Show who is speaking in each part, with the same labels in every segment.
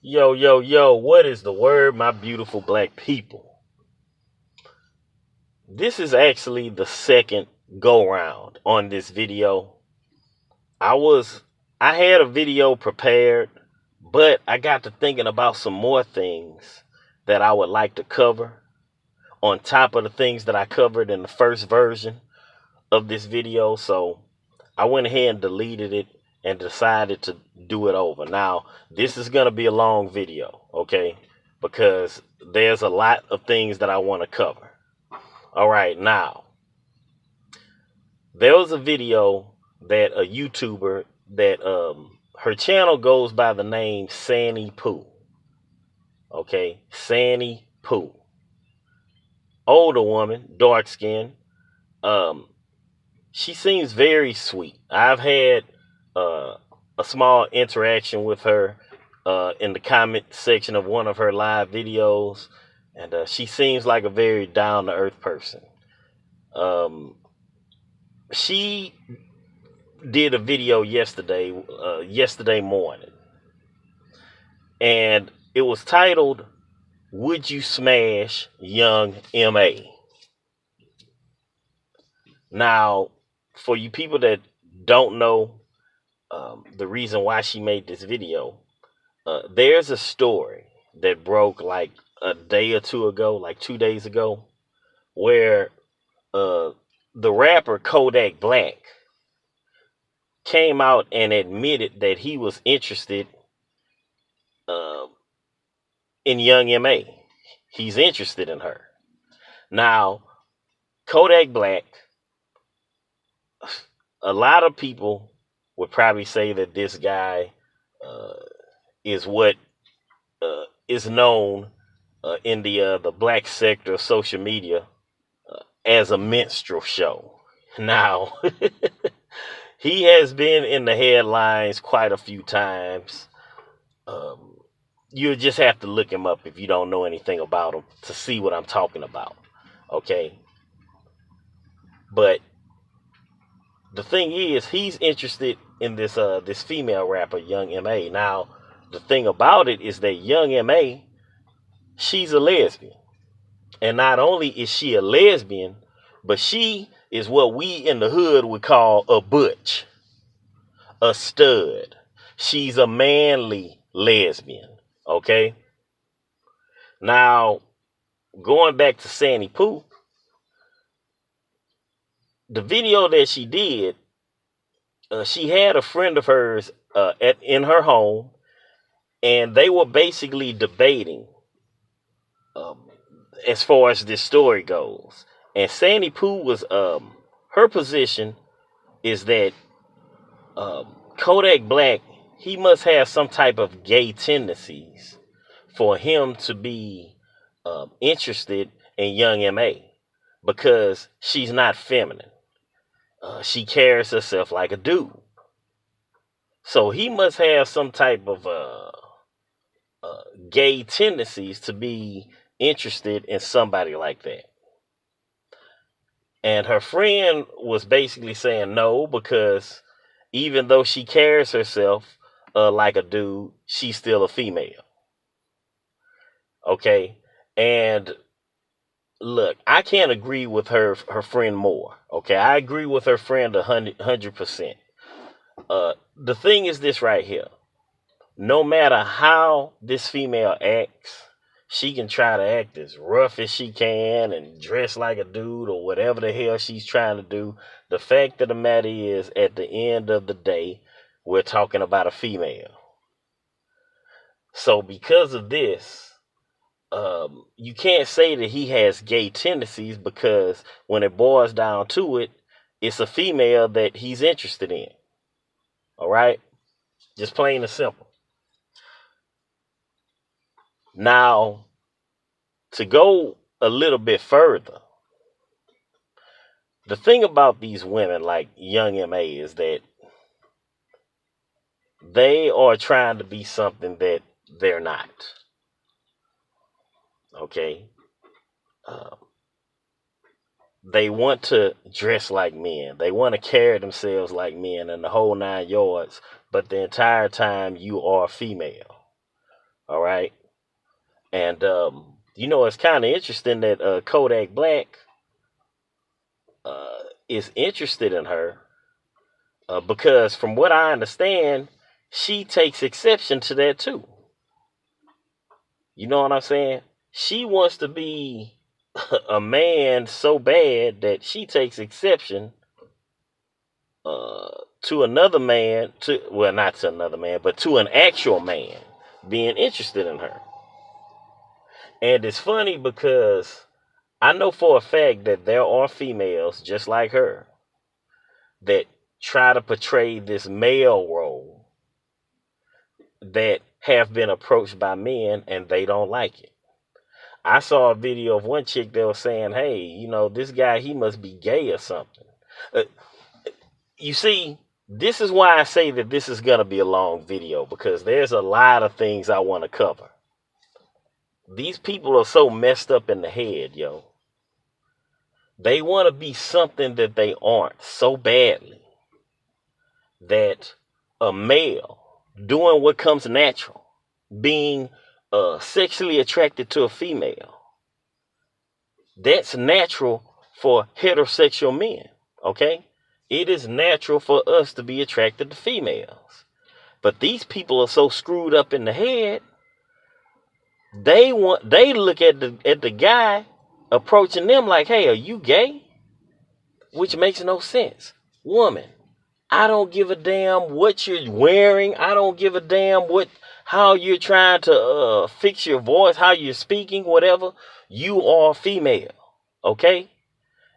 Speaker 1: Yo, yo, yo, what is the word, my beautiful black people? This is actually the second go round on this video. I was I had a video prepared, but I got to thinking about some more things that I would like to cover on top of the things that I covered in the first version of this video. So I went ahead and deleted it and decided to do it over. Now, this is going to be a long video, okay? Because there's a lot of things that I want to cover. All right, now, there was a video that a YouTuber that her channel goes by the name Sanni Pooh. Okay, Sanni Pooh. Older woman, dark skin. Um, she seems very sweet. I've had uh, a small interaction with her in the comment section of one of her live videos, and she seems like a very down to earth person. She did a video yesterday morning, and it was titled, "Would You Smash Young M.A.?" Now, for you people that don't know the reason why she made this video, there's a story that broke like a day or two ago, like 2 days ago, where uh, the rapper Kodak Black came out and admitted that he was interested uh, in young M.A. He's interested in her. Now, Kodak Black, a lot of people would probably say that this guy uh, is what is known in the black sector of social media as a minstrel show. Now, he has been in the headlines quite a few times. Um, you just have to look him up if you don't know anything about him to see what I'm talking about. Okay, but the thing is, he's interested in this female rapper, Young M.A. Now, the thing about it is that Young M.A., she's a lesbian. And not only is she a lesbian, but she is what we in the hood would call a butch, a stud. She's a manly lesbian. Okay? Now, going back to Sanni Pooh, the video that she did, she had a friend of hers in her home, and they were basically debating um, as far as this story goes. And Sanni Pooh was her position is that Kodak Black, he must have some type of gay tendencies for him to be interested in young M.A. because she's not feminine. She carries herself like a dude. So he must have some type of gay tendencies to be interested in somebody like that. And her friend was basically saying no, because even though she carries herself like a dude, she's still a female. Okay? And look, I can't agree with her friend more. Okay? I agree with her friend 100%. The thing is this right here. No matter how this female acts, she can try to act as rough as she can and dress like a dude or whatever the hell she's trying to do. The fact of the matter is, at the end of the day, we're talking about a female. So because of this, you can't say that he has gay tendencies, because when it boils down to it, it's a female that he's interested in. All right? Just plain and simple. Now, to go a little bit further, the thing about these women like Young M.A. is that they are trying to be something that they're not. Okay? Um, they want to dress like men. They want to carry themselves like men and the whole 9 yards, but the entire time you are female. All right. And, it's kind of interesting that Kodak Black is interested in her because, from what I understand, she takes exception to that too. You know what I'm saying? She wants to be a man so bad that she takes exception to another man, not to another man, but to an actual man being interested in her. And it's funny because I know for a fact that there are females just like her that try to portray this male role that have been approached by men and they don't like it. I saw a video of one chick that was saying, hey, this guy, he must be gay or something. You see, this is why I say that this is going to be a long video, because there's a lot of things I want to cover. These people are so messed up in the head, yo. They want to be something that they aren't so badly that a male doing what comes natural, being sexually attracted to a female, that's natural for heterosexual men, okay? It is natural for us to be attracted to females. But these people are so screwed up in the head, they look at the guy approaching them like, hey, are you gay? Which makes no sense. Woman, I don't give a damn what you're wearing. I don't give a damn how you're trying to fix your voice, how you're speaking, whatever. You are female, okay?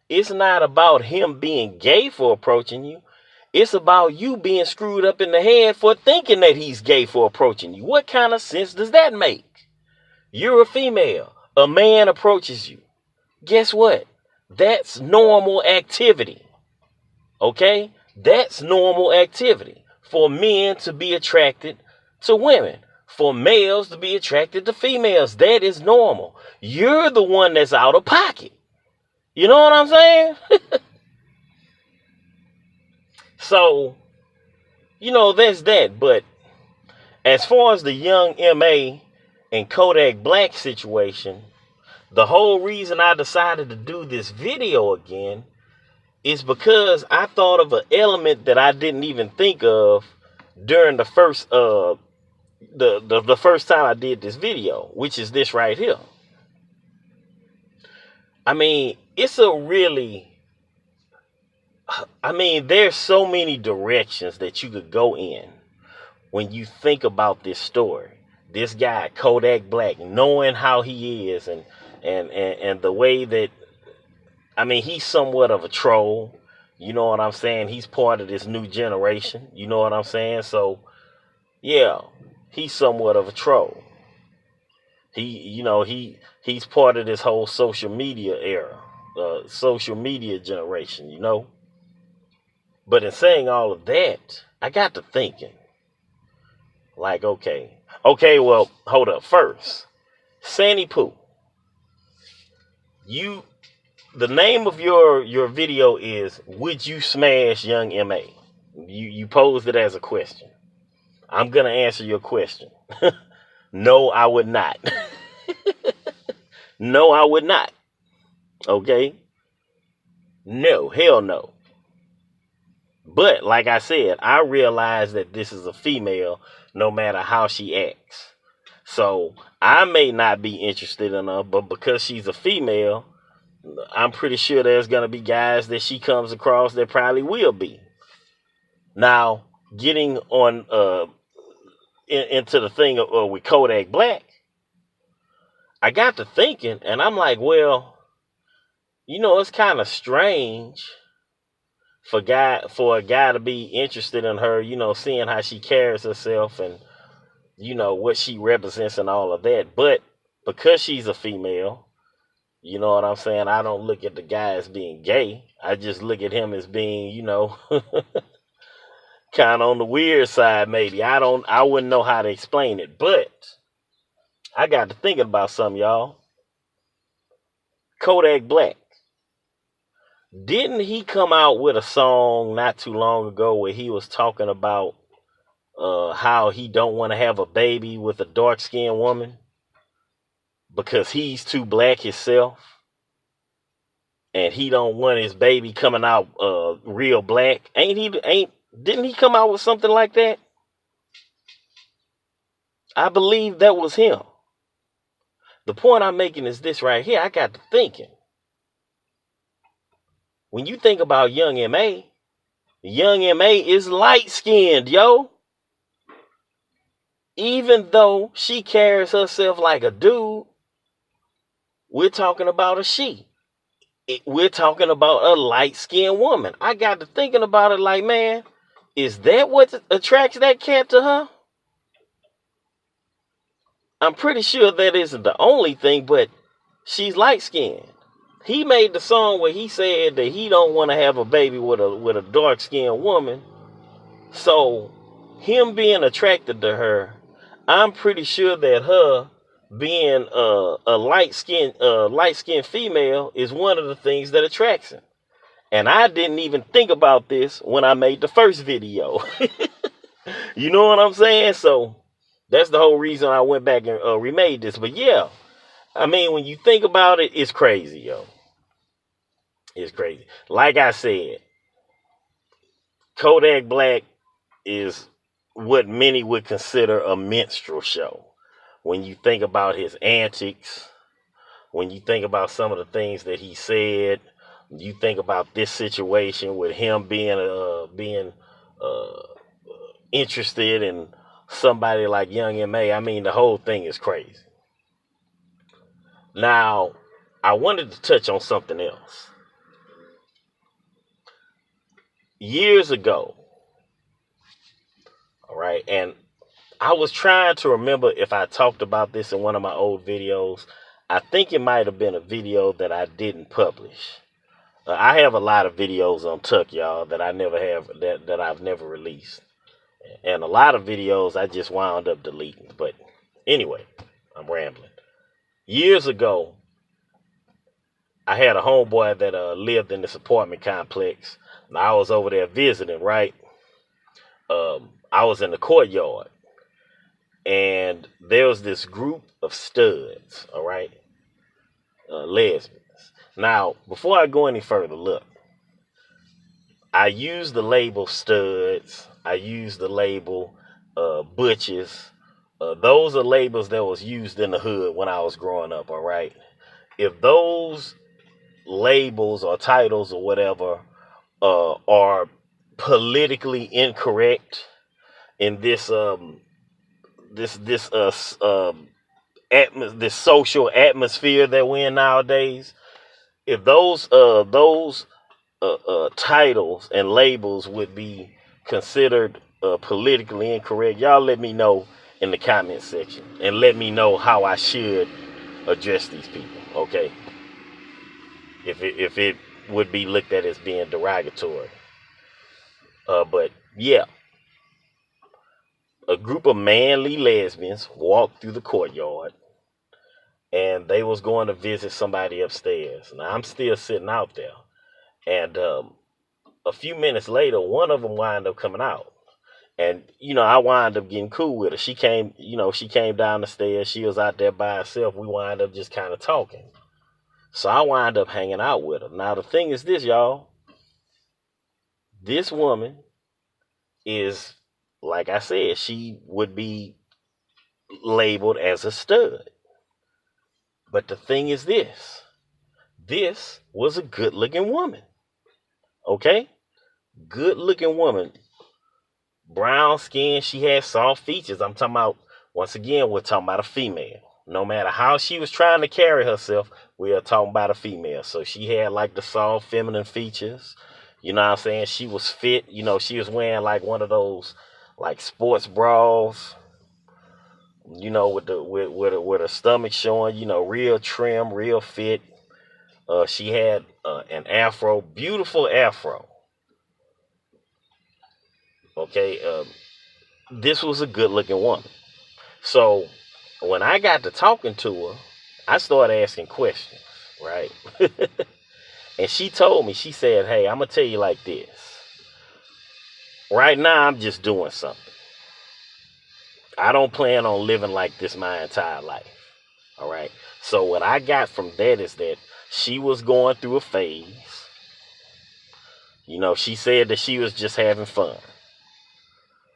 Speaker 1: It's not about him being gay for approaching you. It's about you being screwed up in the head for thinking that he's gay for approaching you. What kind of sense does that make? You're a female. A man approaches you. Guess what? That's normal activity. Okay? That's normal activity for men to be attracted to women, for males to be attracted to females. That is normal. You're the one that's out of pocket. You know what I'm saying? So, there's that. But as far as the young MA and Kodak Black situation, the whole reason I decided to do this video again is because I thought of an element that I didn't even think of during the first the first time I did this video, which is this right here. I mean, there's so many directions that you could go in when you think about this story. This guy, Kodak Black, knowing how he is and the way that, he's somewhat of a troll. You know what I'm saying? He's part of this new generation. You know what I'm saying? So, yeah, he's somewhat of a troll. He's part of this whole social media era, social media generation, But in saying all of that, I got to thinking, like, okay, well, hold up. First, Sanni Pooh, the name of your video is, would you smash young MA? You posed it as a question. I'm going to answer your question. No, I would not. No, I would not. Okay? No, hell no. But like I said, I realize that this is a female no matter how she acts. So I may not be interested in her, but because she's a female, I'm pretty sure there's going to be guys that she comes across that probably will be. Now, getting on into the thing with Kodak Black, I got to thinking, and I'm like, well, it's kind of strange for a guy to be interested in her, seeing how she carries herself and, what she represents and all of that. But because she's a female, you know what I'm saying? I don't look at the guy as being gay. I just look at him as being, kind of on the weird side, maybe. I wouldn't know how to explain it, but I got to thinking about something, y'all. Kodak Black. Didn't he come out with a song not too long ago where he was talking about how he don't want to have a baby with a dark-skinned woman because he's too black himself, and he don't want his baby coming out real black. Didn't he come out with something like that? I believe that was him. The point I'm making is this right here. I got to thinking. When you think about Young M.A., Young M.A. is light-skinned, yo. Even though she carries herself like a dude, we're talking about a she. We're talking about a light-skinned woman. I got to thinking about it like, man, is that what attracts that cat to her? I'm pretty sure that isn't the only thing, but she's light-skinned. He made the song where he said that he don't want to have a baby with a dark-skinned woman. So him being attracted to her, I'm pretty sure that her being a light-skinned female is one of the things that attracts him. And I didn't even think about this when I made the first video. You know what I'm saying? So that's the whole reason I went back and remade this. But yeah, I mean, when you think about it, it's crazy, yo. It's crazy. Like I said, Kodak Black is what many would consider a minstrel show. When you think about his antics, when you think about some of the things that he said, you think about this situation with him being interested in somebody like Young M.A. I mean, the whole thing is crazy. Now, I wanted to touch on something else. Years ago, all right, and I was trying to remember if I talked about this in one of my old videos. I think it might have been a video that I didn't publish. I have a lot of videos on Tuck, y'all, that I've never released. And a lot of videos I just wound up deleting. But anyway, I'm rambling. Years ago, I had a homeboy that lived in this apartment complex. And I was over there visiting, right? I was in the courtyard. And there was this group of studs, all right? Lesbians. Now, before I go any further, look. I use the label studs. I use the label butches. Those are labels that was used in the hood when I was growing up, all right? If those labels or titles or whatever are politically incorrect in this this social atmosphere that we're in nowadays, if those titles and labels would be considered politically incorrect, y'all let me know in the comment section and let me know how I should address these people, okay? If it would be looked at as being derogatory. But yeah, a group of manly lesbians walked through the courtyard and they was going to visit somebody upstairs. Now I'm still sitting out there. And a few minutes later, one of them wound up coming out. And, I wound up getting cool with her. She came down the stairs. She was out there by herself. We wound up just kind of talking. So I wound up hanging out with her. Now, the thing is this, y'all. This woman is, like I said, she would be labeled as a stud. But the thing is this. This was a good-looking woman. Okay? Good-looking woman. Brown skin. She had soft features. I'm talking about, once again, we're talking about a female. No matter how she was trying to carry herself, we are talking about a female. So she had like the soft feminine features. You know what I'm saying? She was fit. She was wearing like one of those like sports bras. With her stomach showing, real trim, real fit. She had an afro, beautiful afro. Okay, this was a good-looking woman. So when I got to talking to her, I started asking questions, right? And she told me, she said, hey, I'm going to tell you like this. Right now, I'm just doing something. I don't plan on living like this my entire life. All right. So what I got from that is that she was going through a phase. She said that she was just having fun.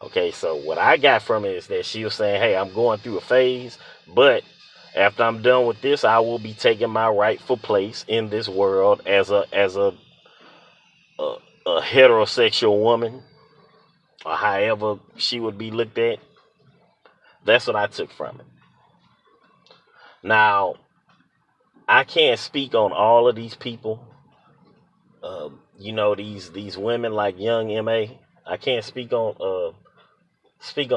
Speaker 1: Okay, so what I got from it is that she was saying, hey, I'm going through a phase, but after I'm done with this, I will be taking my rightful place in this world as a heterosexual woman, or however she would be looked at. That's what I took from it. Now, I can't speak on all of these people. These women like young M.A. I can't speak on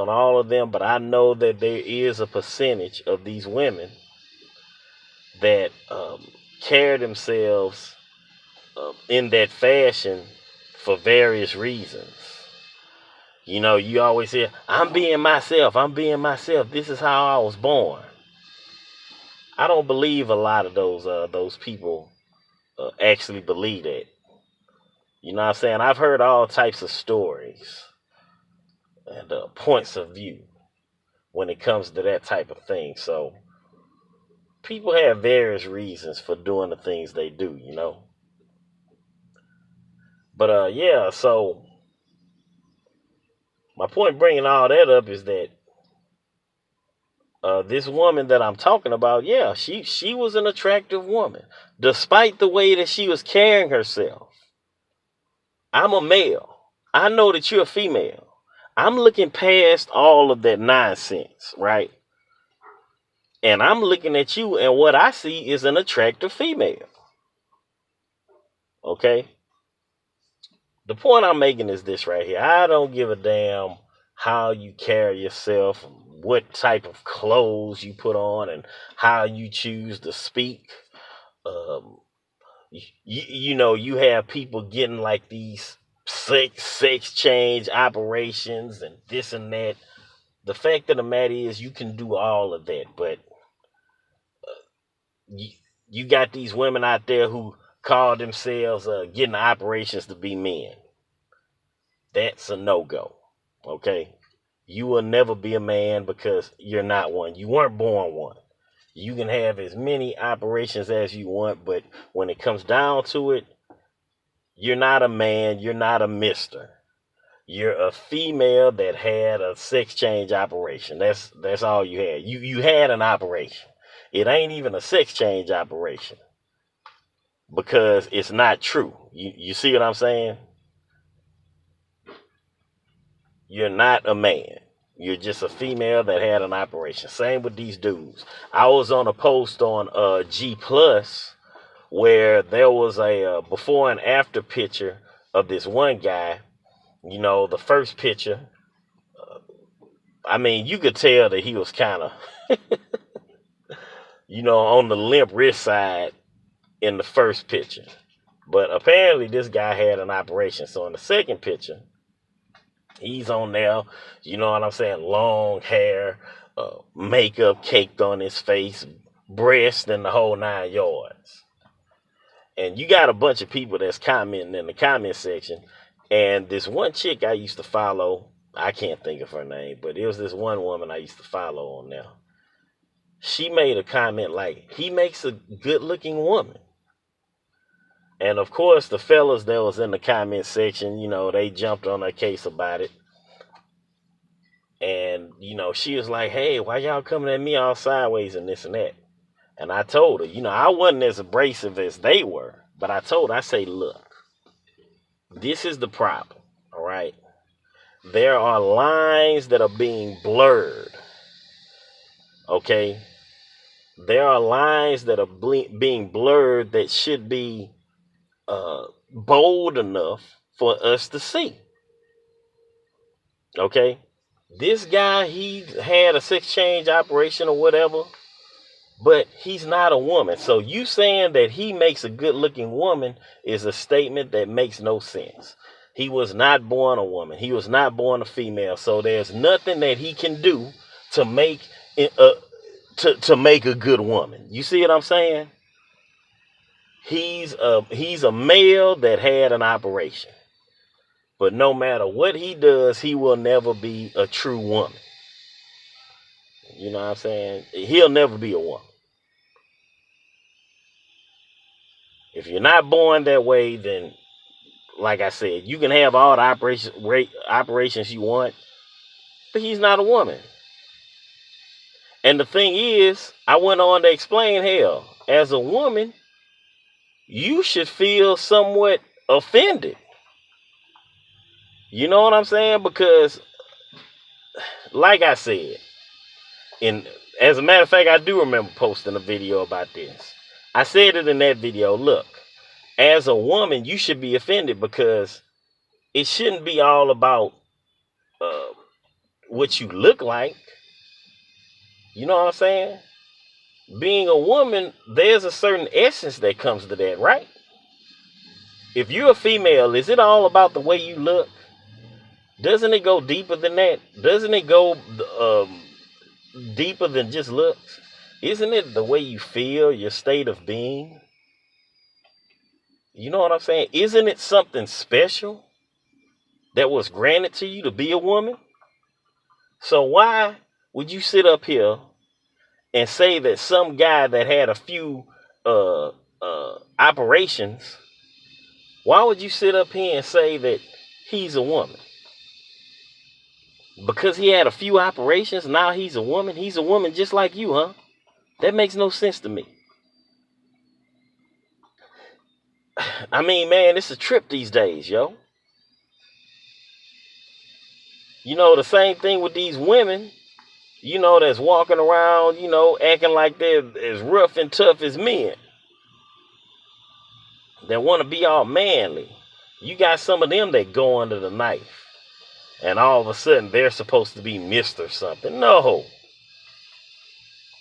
Speaker 1: all of them, but I know that there is a percentage of these women that carry themselves in that fashion for various reasons. You always hear, I'm being myself, this is how I was born. I don't believe a lot of those people actually believe that. You know what I'm saying? I've heard all types of stories and points of view when it comes to that type of thing. So people have various reasons for doing the things they do, But yeah, so my point bringing all that up is that this woman that I'm talking about, yeah, she was an attractive woman, despite the way that she was carrying herself. I'm a male. I know that you're a female. I'm looking past all of that nonsense, right? And I'm looking at you, and what I see is an attractive female. Okay? The point I'm making is this right here. I don't give a damn how you carry yourself, what type of clothes you put on, and how you choose to speak. You have people getting like these sex change operations and this and that. The fact of the matter is you can do all of that, but you got these women out there who call themselves getting operations to be men. That's a no-go, okay? You will never be a man because you're not one. You weren't born one. You can have as many operations as you want, but when it comes down to it, you're not a man, you're not a mister. You're a female that had a sex change operation. That's all you had. You had an operation. It ain't even a sex change operation because it's not true. You see what I'm saying? You're not a man. You're just a female that had an operation. Same with these dudes. I was on a post on G Plus where there was a before and after picture of this one guy. The first picture, I mean, you could tell that he was kind of, on the limp wrist side in the first picture. But apparently this guy had an operation. So in the second picture, he's on there, you know what I'm saying, long hair, makeup caked on his face, breast, and the whole 9 yards. And you got a bunch of people that's commenting in the comment section. And this one chick I used to follow, I can't think of her name, but it was this one woman I used to follow on there. She made a comment like, he makes a good-looking woman. And of course, the fellas that was in the comment section, they jumped on her case about it. And, she was like, hey, why y'all coming at me all sideways and this and that? And I told her, I wasn't as abrasive as they were. But I told her, I say, look, this is the problem, all right? There are lines that are being blurred, okay? There are lines that are being blurred that should be bold enough for us to see, okay? This guy, he had a sex change operation or whatever, but he's not a woman. So you saying that he makes a good-looking woman is a statement that makes no sense. He was not born a woman. He was not born a female. So there's nothing that he can do to make to make a good woman. You see what I'm saying? He's a male that had an operation. But no matter what he does, he will never be a true woman. You know what I'm saying? He'll never be a woman. If you're not born that way, then, like I said, you can have all the operations you want, but he's not a woman. And the thing is, I went on to explain, hell, as a woman, you should feel somewhat offended. You know what I'm saying? Because, like I said, and as a matter of fact, I do remember posting a video about this. I said it in that video. Look, as a woman, you should be offended because it shouldn't be all about what you look like. You know what I'm saying? Being a woman, there's a certain essence that comes to that, right? If you're a female, is it all about the way you look? Doesn't it go deeper than that? Doesn't it go deeper than just looks? Isn't it the way you feel, your state of being? You know what I'm saying? Isn't it something special that was granted to you to be a woman? So why would you sit up here and say that some guy that had a few operations, why would you sit up here and say that he's a woman? Because he had a few operations, now he's a woman? He's a woman just like you, huh? That makes no sense to me. I mean, man, it's a trip these days, yo. You know, the same thing with these women, you know, that's walking around, you know, acting like they're as rough and tough as men. That want to be all manly. You got some of them that go under the knife. And all of a sudden, they're supposed to be Mr. something. No.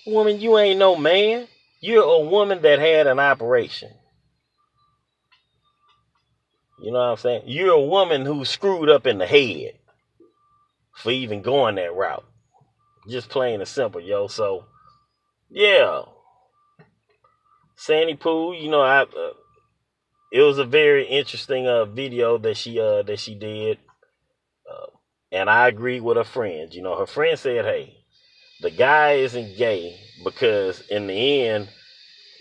Speaker 1: Woman, you ain't no man. You're a woman that had an operation. You know what I'm saying? You're a woman who's screwed up in the head for even going that route. Just plain and simple, yo. So, yeah. Sanni Pooh, you know, it was a very interesting video that she did. And I agree with her friends. You know, her friend said, hey, the guy isn't gay because in the end,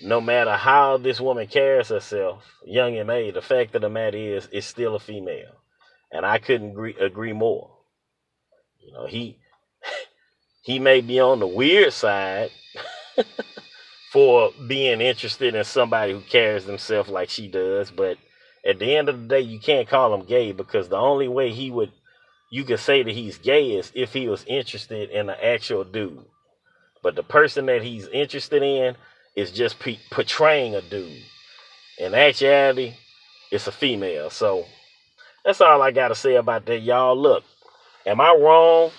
Speaker 1: no matter how this woman carries herself, young and May, the fact of the matter is, it's still a female. And I couldn't agree more. You know, he may be on the weird side for being interested in somebody who carries themselves like she does. But at the end of the day, you can't call him gay because the only way you could say that he's gay is if he was interested in an actual dude. But the person that he's interested in is just portraying a dude. In actuality, it's a female. So that's all I got to say about that, y'all. Look, am I wrong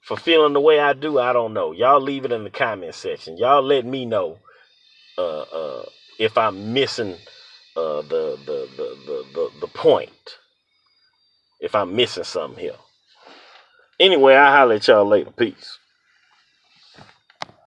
Speaker 1: for feeling the way I do? I don't know. Y'all leave it in the comment section. Y'all let me know if I'm missing the point. If I'm missing something here. Anyway, I'll holler at y'all later. Peace.